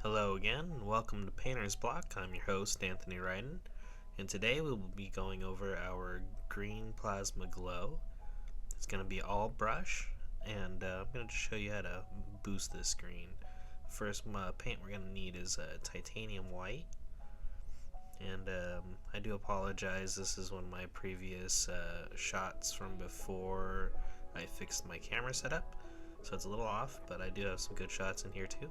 Hello again, and welcome to PaintersBlock. I'm your host, Anthony Ryden, and today we will be going over our green plasma glow. It's going to be all brush, and I'm going to show you how to boost this green. First paint we're going to need is titanium white, and I do apologize, this is one of my previous shots from before I fixed my camera setup, so it's a little off, but I do have some good shots in here too.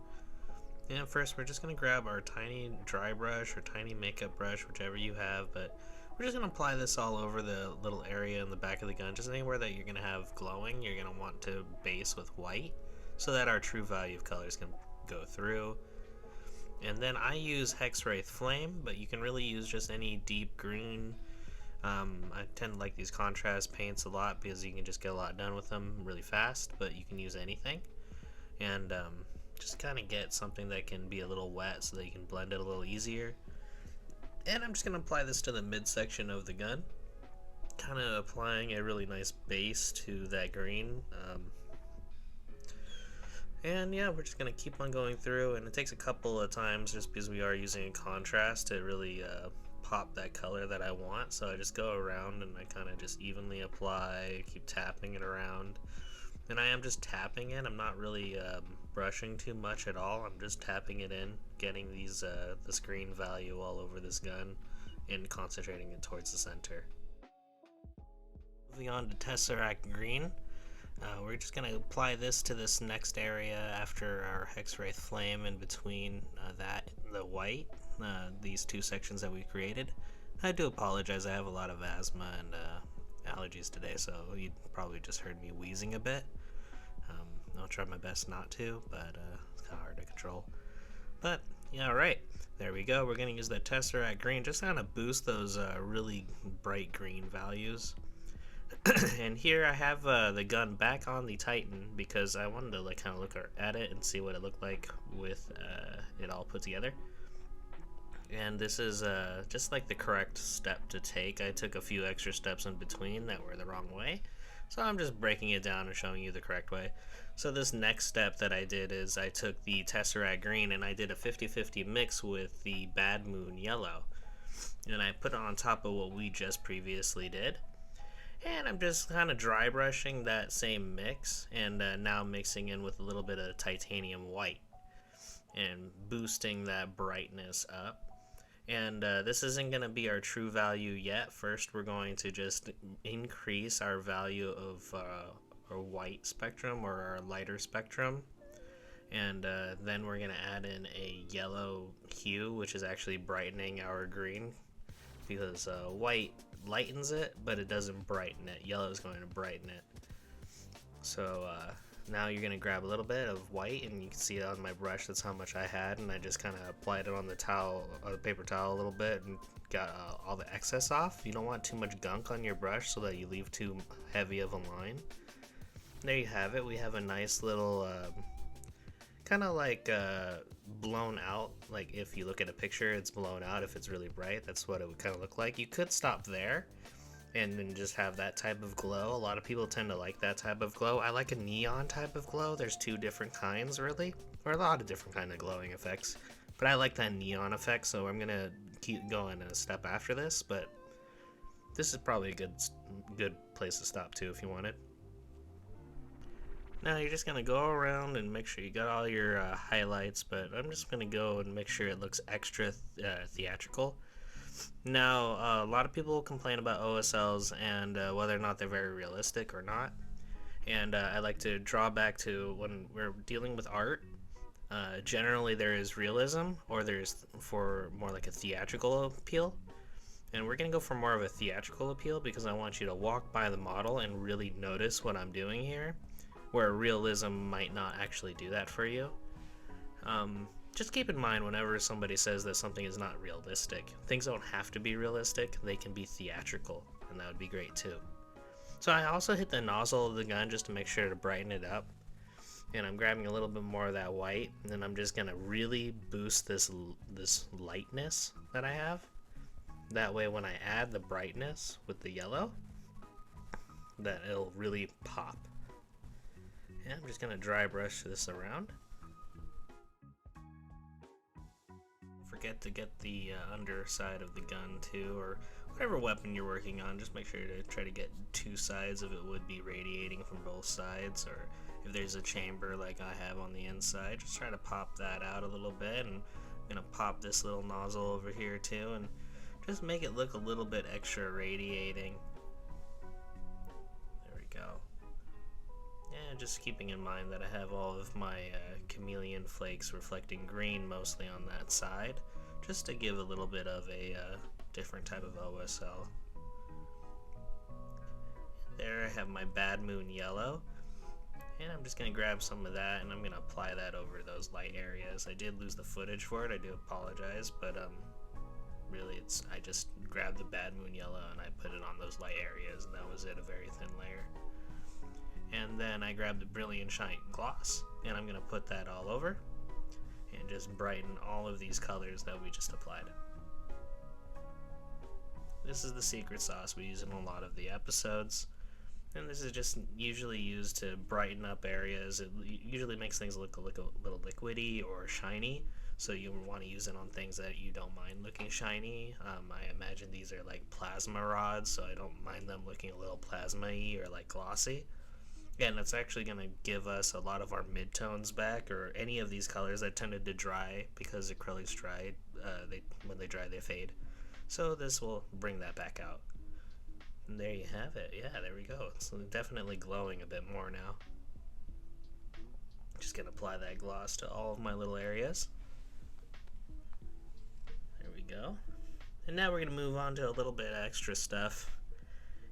And first we're just going to grab our tiny dry brush or tiny makeup brush, whichever you have, but we're just going to apply this all over the little area in the back of the gun. Just anywhere that you're going to have glowing, you're going to want to base with white so that our true value of colors can go through. And then I use Hexwraith Flame, but you can really use just any deep green. I tend to like these contrast paints a lot because you can just get a lot done with them really fast, but you can use anything. And just kind of get something that can be a little wet so that you can blend it a little easier. And I'm just going to apply this to the midsection of the gun, kind of applying a really nice base to that green. And yeah, we're just going to keep on going through, and it takes a couple of times just because we are using a contrast to really pop that color that I want. So I just go around and I kind of just evenly apply, keep tapping it around. And I am just tapping it, I'm not really brushing too much at all, I'm just tapping it in, getting these this green value all over this gun and concentrating it towards the center. Moving on to Tesseract Green, we're just going to apply this to this next area after our Hexwraith Flame in between that and the white, these two sections that we created. I do apologize, I have a lot of asthma and allergies today, so you probably just heard me wheezing a bit. I'll try my best not to, but it's kind of hard to control. But yeah, alright, there we go. We're going to use that Tesseract Green, just kind of boost those really bright green values. And here I have the gun back on the Titan because I wanted to kind of look at it and see what it looked like with it all put together. And this is just like the correct step to take. I took a few extra steps in between that were the wrong way, so I'm just breaking it down and showing you the correct way. So this next step that I did is I took the Tesseract Green and I did a 50-50 mix with the Bad Moon Yellow, and I put it on top of what we just previously did. And I'm just kind of dry brushing that same mix, and now mixing in with a little bit of titanium white and boosting that brightness up. And this isn't going to be our true value yet. First we're going to just increase our value of our white spectrum or our lighter spectrum, and then we're going to add in a yellow hue, which is actually brightening our green, because white lightens it but it doesn't brighten it. Yellow is going to brighten it. So now you're going to grab a little bit of white, and you can see it on my brush, that's how much I had, and I just kind of applied it on the towel, the paper towel a little bit, and got all the excess off. You don't want too much gunk on your brush so that you leave too heavy of a line. There you have it. We have a nice little kind of like blown out, like if you look at a picture it's blown out. If it's really bright, that's what it would kind of look like. You could stop there and then just have that type of glow. A lot of people tend to like that type of glow. I like a neon type of glow. There's two different kinds really, or a lot of different kind of glowing effects, but I like that neon effect, so I'm gonna keep going a step after this, but this is probably a good place to stop too if you wanted. Now you're just gonna go around and make sure you got all your highlights, but I'm just gonna go and make sure it looks extra theatrical. Now, a lot of people complain about OSLs and whether or not they're very realistic or not. And I like to draw back to when we're dealing with art. Generally, there is realism, or there's for more like a theatrical appeal. And we're going to go for more of a theatrical appeal because I want you to walk by the model and really notice what I'm doing here, where realism might not actually do that for you. Just keep in mind whenever somebody says that something is not realistic, things don't have to be realistic, they can be theatrical, and that would be great too. So I also hit the nozzle of the gun just to make sure to brighten it up, and I'm grabbing a little bit more of that white, and then I'm just going to really boost this lightness that I have. That way when I add the brightness with the yellow, that it'll really pop. And I'm just going to dry brush this around. forget to get the underside of the gun too, or whatever weapon you're working on. Just make sure to try to get two sides if it would be radiating from both sides, or if there's a chamber like I have on the inside, just try to pop that out a little bit. And I'm gonna pop this little nozzle over here too, and just make it look a little bit extra radiating. There we go. Yeah, just keeping in mind that I have all of my Chameleon flakes reflecting green mostly on that side, just to give a little bit of a different type of OSL. There I have my Bad Moon yellow, and I'm just going to grab some of that and I'm going to apply that over those light areas. I did lose the footage for it, I do apologize, but really I just grabbed the Bad Moon yellow and I put it on those light areas, and that was it, a very thin layer. And then I grabbed the Brilliant Shine Gloss, and I'm going to put that all over and just brighten all of these colors that we just applied. This is the secret sauce we use in a lot of the episodes, and this is just usually used to brighten up areas. It usually makes things look a little liquidy or shiny, so you want to use it on things that you don't mind looking shiny. I imagine these are like plasma rods, so I don't mind them looking a little plasma-y or like glossy. And it's actually going to give us a lot of our midtones back, or any of these colors that tended to dry because acrylics dry. When they dry, they fade. So this will bring that back out. And there you have it. Yeah, there we go. It's definitely glowing a bit more now. Just going to apply that gloss to all of my little areas. There we go. And now we're going to move on to a little bit of extra stuff.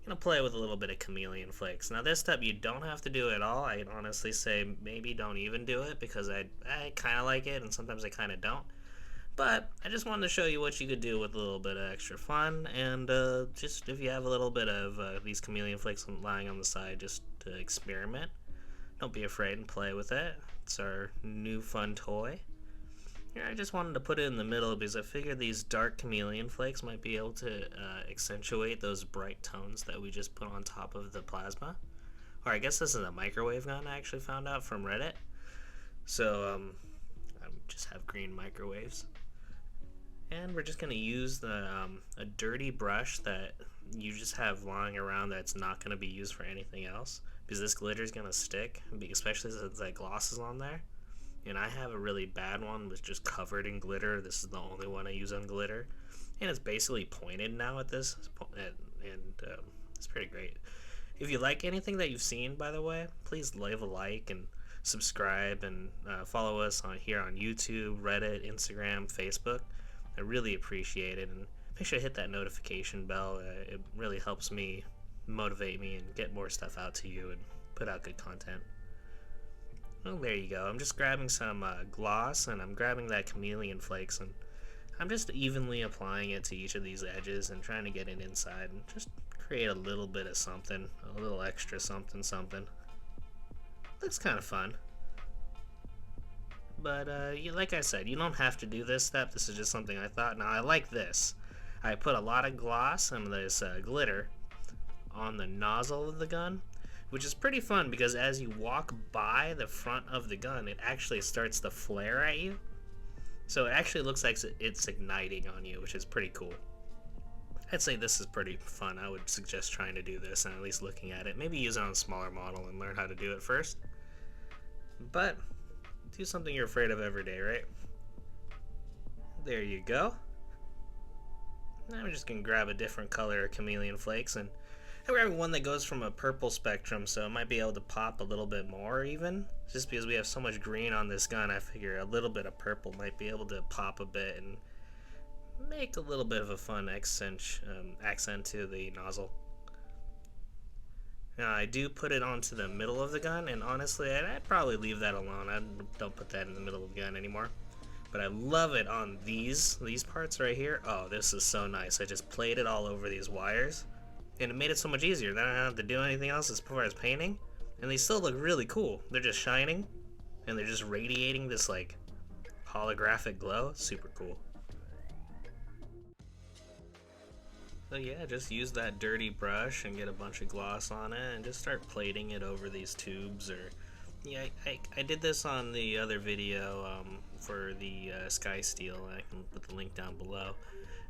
I'm going to play with a little bit of Chameleon flakes. Now this step you don't have to do at all. I'd honestly say maybe don't even do it, because I kind of like it and sometimes I kind of don't. But I just wanted to show you what you could do with a little bit of extra fun, and just if you have a little bit of these Chameleon flakes lying on the side, just to experiment. Don't be afraid and play with it. It's our new fun toy. I just wanted to put it in the middle because I figured these dark Chameleon flakes might be able to accentuate those bright tones that we just put on top of the plasma. Or I guess this is a microwave gun I actually found out from Reddit. So I just have green microwaves. And we're just going to use a dirty brush that you just have lying around that's not going to be used for anything else, because this glitter is going to stick, especially since that gloss is on there. And I have a really bad one that's just covered in glitter. This is the only one I use on glitter, and it's basically pointed now at this point, and it's pretty great. If you like anything that you've seen, by the way, please leave a like and subscribe, and follow us here on YouTube, Reddit, Instagram, Facebook. I really appreciate it, and make sure to hit that notification bell. It really helps me motivate me and get more stuff out to you and put out good content. Well, there you go. I'm just grabbing some gloss, and I'm grabbing that Chameleon flakes, and I'm just evenly applying it to each of these edges and trying to get it inside and just create a little bit of something, a little extra something. Looks kind of fun. But like I said, you don't have to do this step. This is just something I thought. Now I like this. I put a lot of gloss and this glitter on the nozzle of the gun, which is pretty fun because as you walk by the front of the gun, it actually starts to flare at you. So it actually looks like it's igniting on you, which is pretty cool. I'd say this is pretty fun. I would suggest trying to do this and at least looking at it. Maybe use it on a smaller model and learn how to do it first. But do something you're afraid of every day, right? There you go. Now I'm just going to grab a different color of Chameleon flakes, and I'm grabbing one that goes from a purple spectrum, so it might be able to pop a little bit more even. Just because we have so much green on this gun, I figure a little bit of purple might be able to pop a bit and make a little bit of a fun accent to the nozzle. Now I do put it onto the middle of the gun, and honestly I'd probably leave that alone. I don't put that in the middle of the gun anymore. But I love it on these parts right here. Oh, this is so nice. I just played it all over these wires, and it made it so much easier. Then I don't have to do anything else as far as painting, and they still look really cool. They're just shining, and they're just radiating this like holographic glow. Super cool. So yeah, just use that dirty brush and get a bunch of gloss on it and just start plating it over these tubes, or Yeah, I did this on the other video for the Sky Steel. I can put the link down below.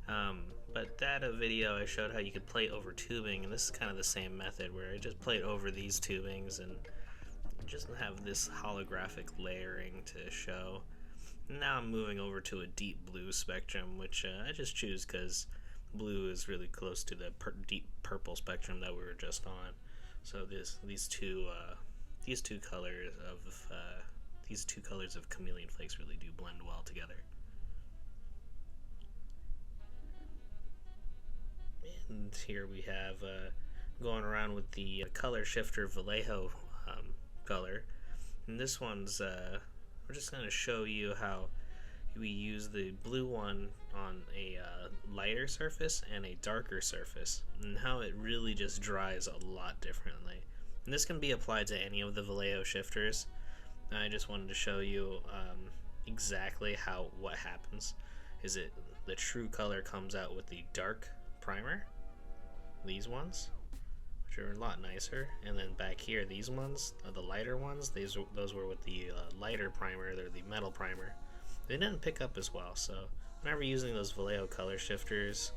But that video I showed how you could plate over tubing, and this is kind of the same method where I just plate over these tubings and just have this holographic layering to show. Now I'm moving over to a deep blue spectrum, which I just choose because blue is really close to the deep purple spectrum that we were just on. So these two colors of Chameleon flakes really do blend well together. And here we have going around with the color shifter Vallejo color. And this one's we're just going to show you how we use the blue one on a lighter surface and a darker surface, and how it really just dries a lot differently. And this can be applied to any of the Vallejo shifters. I just wanted to show you exactly what happens. Is it the true color comes out with the dark primer, these ones, which are a lot nicer, and then back here these ones, the lighter ones, those were with the lighter primer. They're the metal primer. They didn't pick up as well, so whenever using those Vallejo color shifters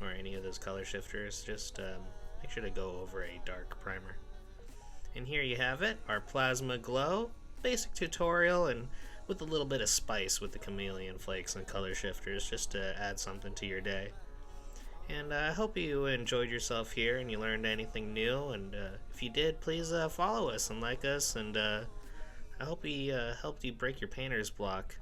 or any of those color shifters, just make sure to go over a dark primer. And here you have it, our Plasma Glow basic tutorial, and with a little bit of spice with the Chameleon flakes and color shifters, just to add something to your day. And I hope you enjoyed yourself here and you learned anything new, and if you did, please follow us and like us, and I hope we helped you break your painter's block.